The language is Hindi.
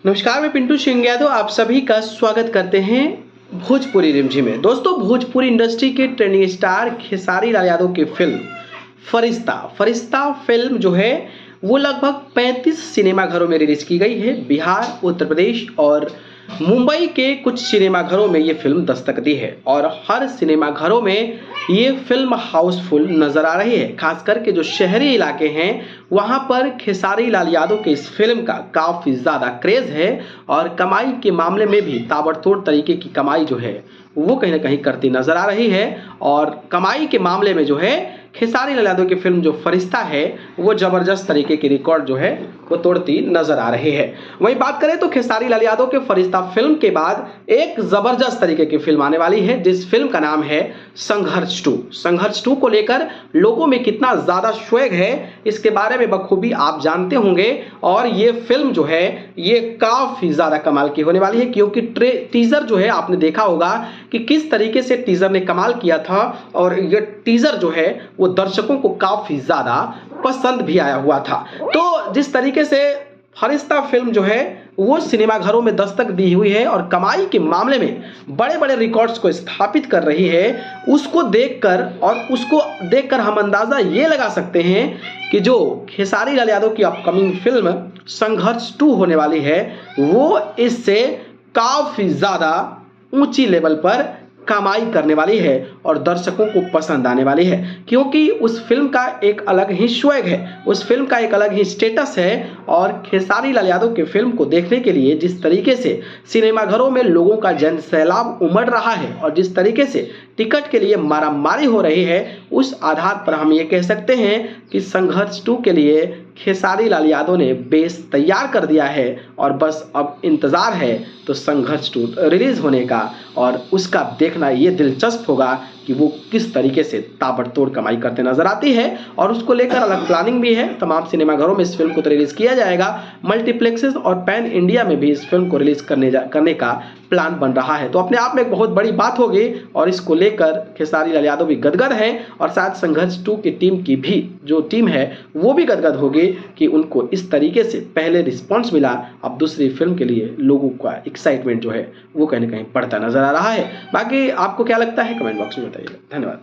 नमस्कार, मैं पिंटू सिंह यादव आप सभी का स्वागत करते हैं भोजपुरी रिमझिम में। दोस्तों, भोजपुरी इंडस्ट्री के ट्रेंडिंग स्टार खेसारी लाल यादव की फिल्म फरिश्ता फिल्म जो है वो लगभग 35 सिनेमाघरों में रिलीज की गई है। बिहार, उत्तर प्रदेश और मुंबई के कुछ सिनेमाघरों में ये फिल्म दस्तक दी है और हर सिनेमाघरों में ये फिल्म हाउसफुल नजर आ रही है। खास करके जो शहरी इलाके हैं वहां पर खेसारी लाल यादव के इस फिल्म का काफी ज्यादा क्रेज है और कमाई के मामले में भी ताबड़तोड़ तरीके की कमाई जो है वो कहीं ना कहीं करती नजर आ रही है। और कमाई के मामले में जो है खेसारी लाल यादव की फिल्म जो फरिश्ता है वो जबरदस्त तरीके की रिकॉर्ड जो है वो तोड़ती नजर आ रही है। वहीं बात करें तो खेसारी लाल यादव के फरिश्ता फिल्म के बाद एक जबरदस्त तरीके की फिल्म आने वाली है जिस फिल्म का नाम है संघर्ष 2 को लेकर लोगों में कितना ज्यादा स्वैग है इसके बारे में बखूबी आप जानते होंगे। और ये फिल्म जो है ये काफी ज्यादा कमाल की होने वाली है क्योंकि टीजर जो है आपने देखा होगा कि किस तरीके से टीजर ने कमाल किया था और ये टीजर जो है वो दर्शकों को काफी ज्यादा पसंद भी आया हुआ था। तो जिस तरीके से फरिश्ता फिल्म जो है वो सिनेमाघरों में दस्तक दी हुई है और कमाई के मामले में बड़े बड़े रिकॉर्ड्स को स्थापित कर रही है, उसको देखकर हम अंदाजा ये लगा सकते हैं कि जो खेसारी लाल यादव की अपकमिंग फिल्म संघर्ष 2 होने वाली है वो इससे काफी ज्यादा ऊंची लेवल पर कमाई करने वाली है और दर्शकों को पसंद आने वाली है क्योंकि उस फिल्म का एक अलग ही स्वैग है, उस फिल्म का एक अलग ही स्टेटस है। और खेसारी लाल यादव की फिल्म को देखने के लिए जिस तरीके से सिनेमाघरों में लोगों का जन सैलाब उमड़ रहा है और जिस तरीके से टिकट के लिए मारामारी हो रही है उस आधार पर हम ये कह सकते हैं कि संघर्ष 2 के लिए खेसारी लाल यादव ने बेस तैयार कर दिया है और बस अब इंतज़ार है तो संघर्ष 2 रिलीज होने का और उसका देखना ये दिलचस्प होगा कि वो किस तरीके से ताबड़तोड़ कमाई करते नजर आती है। और उसको लेकर अलग प्लानिंग भी है, तमाम सिनेमाघरों में इस फिल्म को तो रिलीज किया जाएगा, मल्टीप्लेक्सेस और पैन इंडिया में भी इस फिल्म को रिलीज करने का प्लान बन रहा है। तो अपने आप में एक बहुत बड़ी बात होगी और इसको लेकर खेसारी लाल यादव भी गदगद है और शायद संघर्ष 2 की टीम की भी जो टीम है वो भी गदगद होगी कि उनको इस तरीके से पहले रिस्पॉन्स मिला, अब दूसरी फिल्म के लिए लोगों का एक्साइटमेंट जो है वो कहीं ना कहीं बढ़ता नजर आ रहा है। बाकी आपको क्या लगता है कमेंट बॉक्स में बताइए। धन्यवाद।